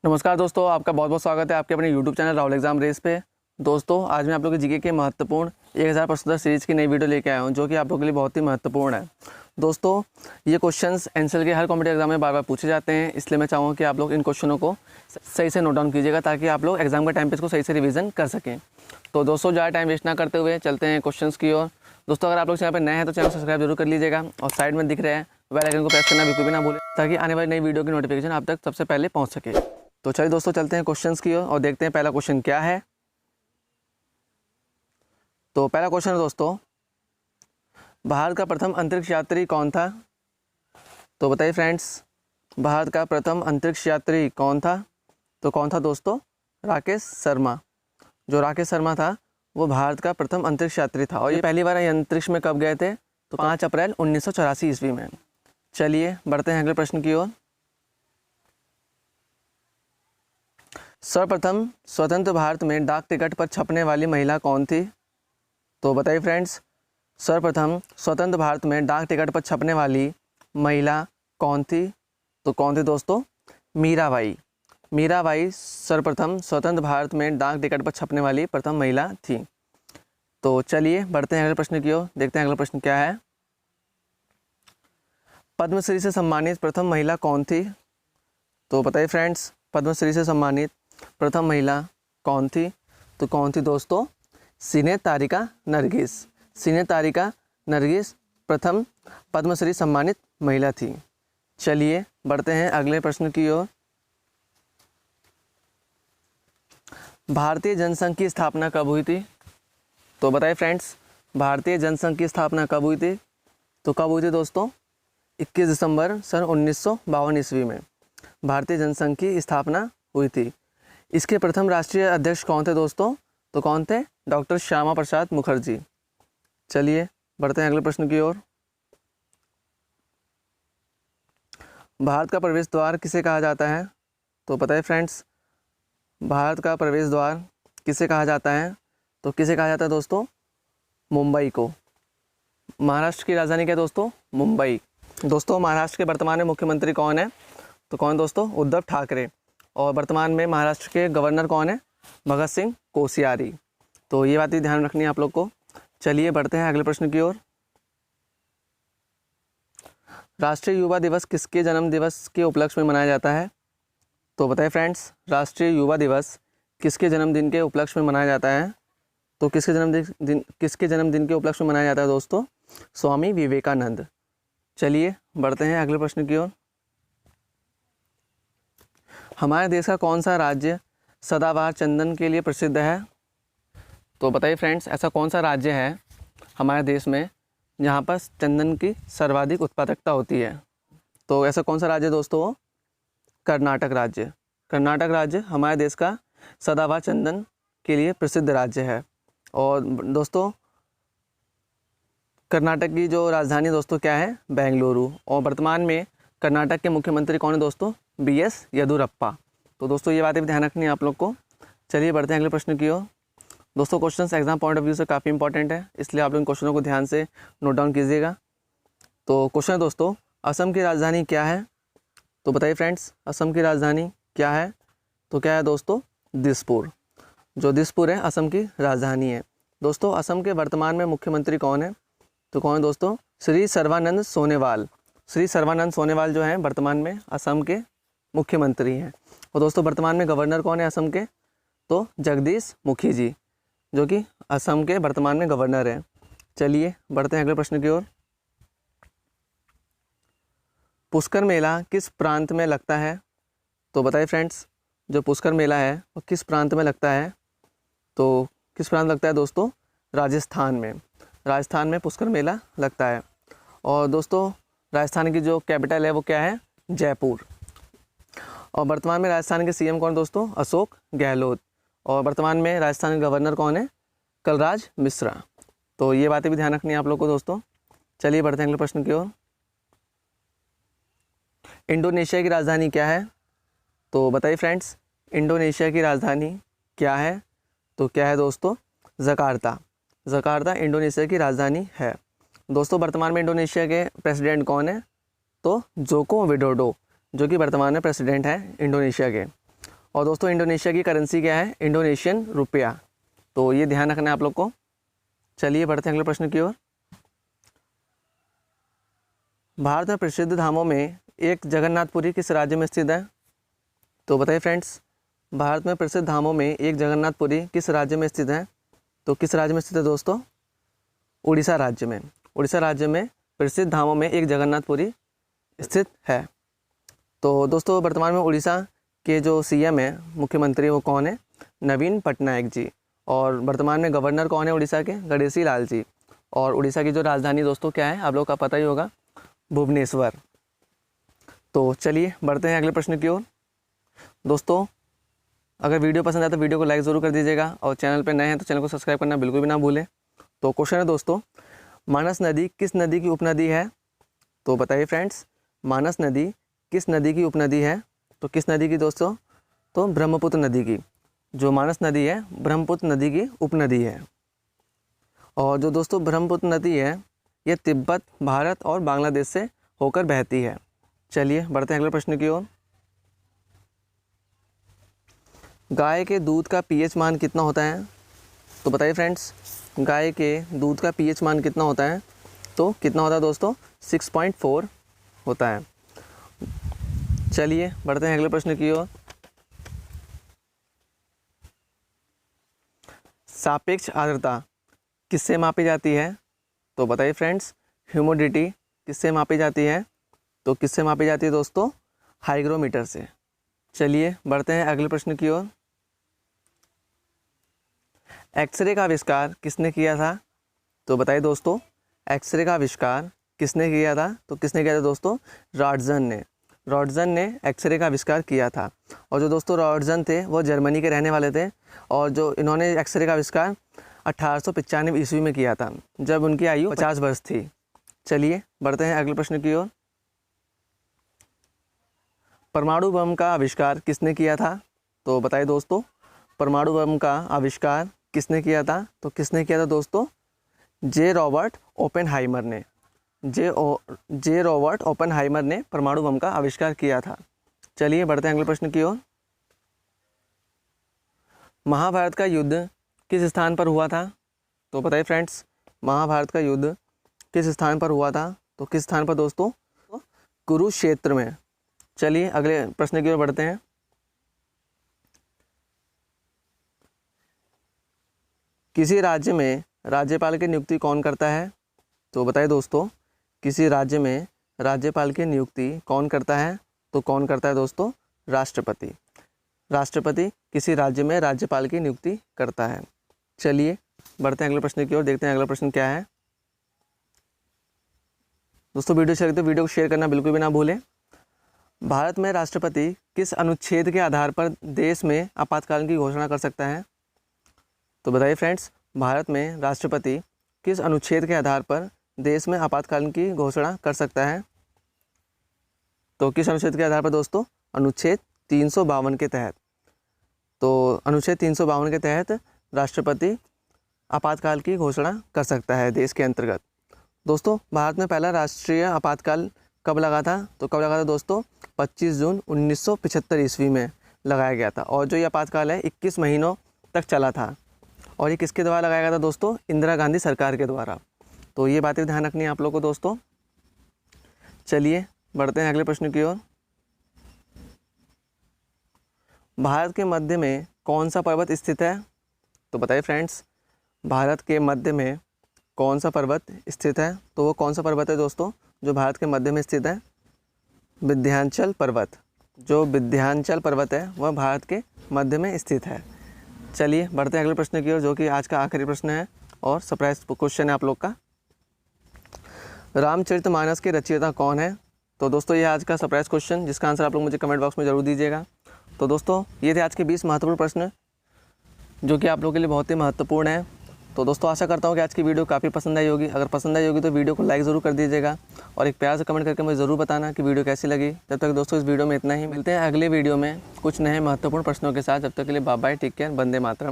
नमस्कार दोस्तों, आपका बहुत बहुत स्वागत है आपके अपने YouTube channel Rahul exam race पे। दोस्तों आज मैं आप लोगों के जीके के महत्वपूर्ण 1000 प्रश्नोत्तर सीरीज की नई वीडियो लेके आया हूँ, जो कि आप लोगों के लिए बहुत ही महत्वपूर्ण है। दोस्तों ये क्वेश्चंस एनसीएल के हर कॉम्पिटिटिव एग्जाम में बार बार पूछे जाते हैं, इसलिए मैं चाहूँगा कि आप लोग इन क्वेश्चनों को सही से नोट डाउन कीजिएगा ताकि आप लोग एग्जाम के टाइम पे इसको सही से रिविजन कर सकें। तो दोस्तों ज़्यादा टाइम वेस्ट ना करते हुए चलते हैं क्वेश्चन की ओर। दोस्तों अगर आप लोग चैनल पर नए हैं तो चैनल सब्सक्राइब जरूर कर लीजिएगा और साइड में दिख रहे हैं बेल आइकन को प्रेस करना बिल्कुल भी ना भूलें ताकि आने वाली नई वीडियो की नोटिफिकेशन आप तक सबसे पहले पहुँच सके। तो चलिए दोस्तों चलते हैं क्वेश्चंस की ओर और देखते हैं पहला क्वेश्चन क्या है। तो पहला क्वेश्चन है दोस्तों, भारत का प्रथम अंतरिक्ष यात्री कौन था? तो बताइए फ्रेंड्स, भारत का प्रथम अंतरिक्ष यात्री कौन था? तो कौन था दोस्तों? राकेश शर्मा। जो राकेश शर्मा था वो भारत का प्रथम अंतरिक्ष यात्री था। और ये पहली बार अंतरिक्ष में कब गए थे? तो 5 अप्रैल 1984 ईस्वी में। चलिए बढ़ते हैं अगले प्रश्न की ओर। सर्वप्रथम स्वतंत्र भारत में डाक टिकट पर छपने वाली महिला कौन थी? तो बताइए फ्रेंड्स, सर्वप्रथम स्वतंत्र भारत में डाक टिकट पर छपने वाली महिला कौन थी? तो कौन थी दोस्तों? मीराबाई। मीराबाई सर्वप्रथम स्वतंत्र भारत में डाक टिकट पर छपने वाली प्रथम महिला थी। तो चलिए बढ़ते हैं अगले प्रश्न की ओर, देखते हैं अगला प्रश्न क्या है। पद्मश्री से सम्मानित प्रथम महिला कौन थी? तो बताइए फ्रेंड्स, पद्मश्री से सम्मानित प्रथम महिला कौन थी? तो कौन थी दोस्तों? सिने तारिका नरगिस। सिने तारिका नरगिस प्रथम पद्मश्री सम्मानित महिला थी। चलिए बढ़ते हैं अगले प्रश्न की ओर। भारतीय जनसंघ की स्थापना कब हुई थी? तो बताइए फ्रेंड्स, भारतीय जनसंघ की स्थापना कब हुई थी? तो कब हुई थी दोस्तों? 21 दिसंबर सन 1952 ईस्वी में भारतीय जनसंघ की स्थापना हुई थी। इसके प्रथम राष्ट्रीय अध्यक्ष कौन थे दोस्तों? तो कौन थे? डॉक्टर श्यामा प्रसाद मुखर्जी। चलिए बढ़ते हैं अगले प्रश्न की ओर। भारत का प्रवेश द्वार किसे कहा जाता है? तो बताइए फ्रेंड्स, भारत का प्रवेश द्वार किसे कहा जाता है? तो किसे कहा जाता है दोस्तों? मुंबई को। महाराष्ट्र की राजधानी क्या है दोस्तों? मुंबई। दोस्तों महाराष्ट्र के वर्तमान में मुख्यमंत्री कौन है? तो कौन दोस्तों? उद्धव ठाकरे। और वर्तमान में महाराष्ट्र के गवर्नर कौन है? भगत सिंह कोश्यारी। तो ये बात भी ध्यान रखनी है आप लोग को। चलिए बढ़ते हैं अगले प्रश्न की ओर। राष्ट्रीय युवा दिवस किसके जन्म दिवस के उपलक्ष्य में मनाया जाता है? तो बताइए फ्रेंड्स, राष्ट्रीय युवा दिवस किसके जन्मदिन के उपलक्ष्य में मनाया जाता है? तो किसके जन्मदिन के उपलक्ष्य में मनाया जाता है दोस्तों? स्वामी विवेकानंद। चलिए बढ़ते हैं अगले प्रश्न की ओर। हमारे देश का कौन सा राज्य सदाबहार चंदन के लिए प्रसिद्ध है? तो बताइए फ्रेंड्स, ऐसा कौन सा राज्य है हमारे देश में जहाँ पर चंदन की सर्वाधिक उत्पादकता होती है? तो ऐसा कौन सा राज्य दोस्तों? कर्नाटक राज्य। कर्नाटक राज्य हमारे देश का सदाबहार चंदन के लिए प्रसिद्ध राज्य है। और दोस्तों कर्नाटक की जो राजधानी दोस्तों क्या है? बेंगलुरु। और वर्तमान में कर्नाटक के मुख्यमंत्री कौन है दोस्तों? BS येदियुरप्पा। तो दोस्तों ये बातें भी ध्यान रखनी है आप लोग को। चलिए बढ़ते हैं अगले प्रश्न की ओर। दोस्तों questions exam point of view से काफ़ी इंपॉर्टेंट है, इसलिए आप लोग इन क्वेश्चनों को ध्यान से नोट डाउन कीजिएगा। तो क्वेश्चन है दोस्तों, असम की राजधानी क्या है? तो बताइए फ्रेंड्स, असम की राजधानी क्या है? तो क्या है दोस्तों? दिसपुर। जो दिसपुर है असम की राजधानी है। दोस्तों असम के वर्तमान में मुख्यमंत्री कौन है? तो कौन है दोस्तों? श्री सर्बानंद सोनोवाल। श्री सर्बानंद सोनोवाल जो हैं वर्तमान में असम के मुख्यमंत्री हैं। और दोस्तों वर्तमान में गवर्नर कौन है असम के? तो जगदीश मुखी जी, जो कि असम के वर्तमान में गवर्नर हैं। चलिए बढ़ते हैं अगले प्रश्न की ओर। पुष्कर मेला किस प्रांत में लगता है? तो बताइए फ्रेंड्स, जो पुष्कर मेला है वो किस प्रांत में लगता है? तो किस प्रांत लगता है दोस्तों? राजस्थान में। राजस्थान में पुष्कर मेला लगता है। और दोस्तों राजस्थान की जो कैपिटल है वो क्या है? जयपुर। और वर्तमान में राजस्थान के CM कौन दोस्तों? अशोक गहलोत। और वर्तमान में राजस्थान के गवर्नर कौन है? कलराज मिश्रा। तो ये बातें भी ध्यान रखनी है आप लोग को दोस्तों। चलिए बढ़ते हैं अगले प्रश्न की ओर। इंडोनेशिया की राजधानी क्या है? तो बताइए फ्रेंड्स, इंडोनेशिया की राजधानी क्या है? तो क्या है दोस्तों? जकार्ता। जकार्ता इंडोनेशिया की राजधानी है। दोस्तों वर्तमान में इंडोनेशिया के प्रेसिडेंट कौन है? तो जोको विडोडो, जो कि वर्तमान में प्रेसिडेंट हैं इंडोनेशिया के। और दोस्तों इंडोनेशिया की करेंसी क्या है? Indonesian rupiah. तो ये ध्यान रखना है आप लोग को। चलिए बढ़ते हैं अगले प्रश्न की ओर। भारत में प्रसिद्ध धामों में एक जगन्नाथपुरी किस राज्य में स्थित है? तो बताइए फ्रेंड्स, भारत में प्रसिद्ध धामों में एक जगन्नाथपुरी किस राज्य में स्थित है? तो किस राज्य में स्थित है दोस्तों? उड़ीसा राज्य में। उड़ीसा राज्य में प्रसिद्ध धामों में एक जगन्नाथपुरी स्थित है। तो दोस्तों वर्तमान में उड़ीसा के जो सीएम है, मुख्यमंत्री, वो कौन है? नवीन पटनायक जी। और वर्तमान में गवर्नर कौन है उड़ीसा के? गणेशी लाल जी। और उड़ीसा की जो राजधानी दोस्तों क्या है? आप लोगों का पता ही होगा, भुवनेश्वर। तो चलिए बढ़ते हैं अगले प्रश्न की ओर। दोस्तों अगर वीडियो पसंद आए तो वीडियो को लाइक ज़रूर कर दीजिएगा और चैनल पर नए हैं तो चैनल को सब्सक्राइब करना बिल्कुल भी ना भूलें। तो क्वेश्चन है दोस्तों, मानस नदी किस नदी की उपनदी है? तो बताइए फ्रेंड्स, मानस नदी किस नदी की उपनदी है? तो किस नदी की दोस्तों? तो ब्रह्मपुत्र नदी की। जो मानस नदी है ब्रह्मपुत्र नदी की उपनदी है। और जो दोस्तों ब्रह्मपुत्र नदी है ये तिब्बत, भारत और बांग्लादेश से होकर बहती है। चलिए बढ़ते हैं अगले प्रश्न की ओर। गाय के दूध का पीएच मान कितना होता है? तो बताइए फ्रेंड्स, गाय के दूध का पीएच मान कितना होता है? तो कितना होता है दोस्तों? 6.4 होता है। चलिए बढ़ते हैं अगले प्रश्न की ओर। सापेक्ष आर्द्रता किससे मापी जाती है? तो बताइए फ्रेंड्स, ह्यूमिडिटी किससे मापी जाती है? तो किससे मापी जाती है दोस्तों? हाइग्रोमीटर से। चलिए बढ़ते हैं अगले प्रश्न की ओर। एक्सरे का आविष्कार किसने किया था? तो बताइए दोस्तों, एक्सरे का आविष्कार किसने किया था? तो किसने किया था दोस्तों? रॉटसन ने। रॉटसन ने एक्सरे का आविष्कार किया था। और जो दोस्तों रॉटसन थे वो जर्मनी के रहने वाले थे और जो इन्होंने एक्सरे का आविष्कार 1895 ईस्वी में किया था, जब उनकी आयु 50 वर्ष थी। चलिए बढ़ते हैं अगले प्रश्न की ओर। परमाणु बम का आविष्कार किसने किया था? तो बताइए दोस्तों, परमाणु बम का आविष्कार किसने किया था? तो किसने किया था दोस्तों? जे रॉबर्ट ओपेनहाइमर ने। जे रॉबर्ट ओपेनहाइमर ने परमाणु बम का आविष्कार किया था। चलिए बढ़ते हैं अगले प्रश्न की ओर। महाभारत का युद्ध किस स्थान पर हुआ था? तो बताइए फ्रेंड्स, महाभारत का युद्ध किस स्थान पर हुआ था? तो किस स्थान पर दोस्तों? कुरुक्षेत्र में। चलिए अगले प्रश्न की ओर बढ़ते हैं। किसी राज्य में राज्यपाल की नियुक्ति कौन करता है? तो बताइए दोस्तों, किसी राज्य में राज्यपाल की नियुक्ति कौन करता है? तो कौन करता है दोस्तों? राष्ट्रपति। राष्ट्रपति किसी राज्य में राज्यपाल की नियुक्ति करता है। चलिए बढ़ते हैं अगले प्रश्न की ओर, देखते हैं अगला प्रश्न क्या है। दोस्तों वीडियो अच्छा लगे तो वीडियो को शेयर करना बिल्कुल भी ना भूलें। भारत में राष्ट्रपति किस अनुच्छेद के आधार पर देश में आपातकाल की घोषणा कर सकता है? तो बताइए फ्रेंड्स, भारत में राष्ट्रपति किस अनुच्छेद के आधार पर देश में आपातकाल की घोषणा कर सकता है? तो किस अनुच्छेद के आधार पर दोस्तों? अनुच्छेद 352 के तहत। तो अनुच्छेद 352 के तहत राष्ट्रपति आपातकाल की घोषणा कर सकता है देश के अंतर्गत। दोस्तों भारत में पहला राष्ट्रीय आपातकाल कब लगा था? तो कब लगा था दोस्तों? 25 जून 1975 ईस्वी में लगाया गया था। और जो ये आपातकाल है 21 महीनों तक चला था। और ये किसके द्वारा लगाया गया था दोस्तों? इंदिरा गांधी सरकार के द्वारा। तो ये बातें ध्यान रखनी है आप लोग को दोस्तों। चलिए बढ़ते हैं अगले प्रश्न की ओर। भारत के मध्य में कौन सा पर्वत स्थित है? तो बताइए फ्रेंड्स, भारत के मध्य में कौन सा पर्वत स्थित है? तो वो कौन सा पर्वत है दोस्तों जो भारत के मध्य में स्थित है? विंध्याचल पर्वत। जो विंध्याचल पर्वत है वह भारत के मध्य में स्थित है। चलिए बढ़ते हैं अगले प्रश्न की ओर, जो कि आज का आखिरी प्रश्न है और सरप्राइज क्वेश्चन है आप लोग का। रामचरितमानस के रचयिता कौन है? तो दोस्तों ये आज का सरप्राइज क्वेश्चन, जिसका आंसर आप लोग मुझे कमेंट बॉक्स में ज़रूर दीजिएगा। तो दोस्तों ये थे आज के 20 महत्वपूर्ण प्रश्न जो कि आप लोगों के लिए बहुत ही महत्वपूर्ण है। तो दोस्तों आशा करता हूँ कि आज की वीडियो काफ़ी पसंद आई होगी। अगर पसंद आई होगी तो वीडियो को लाइक ज़रूर कर दीजिएगा और एक प्यार से कमेंट करके मुझे ज़रूर बताना कि वीडियो कैसी लगी। जब तक दोस्तों इस वीडियो में इतना ही, मिलते हैं अगले वीडियो में कुछ नए महत्वपूर्ण प्रश्नों के साथ। जब तक के लिए bye bye, take care, Vande Mataram.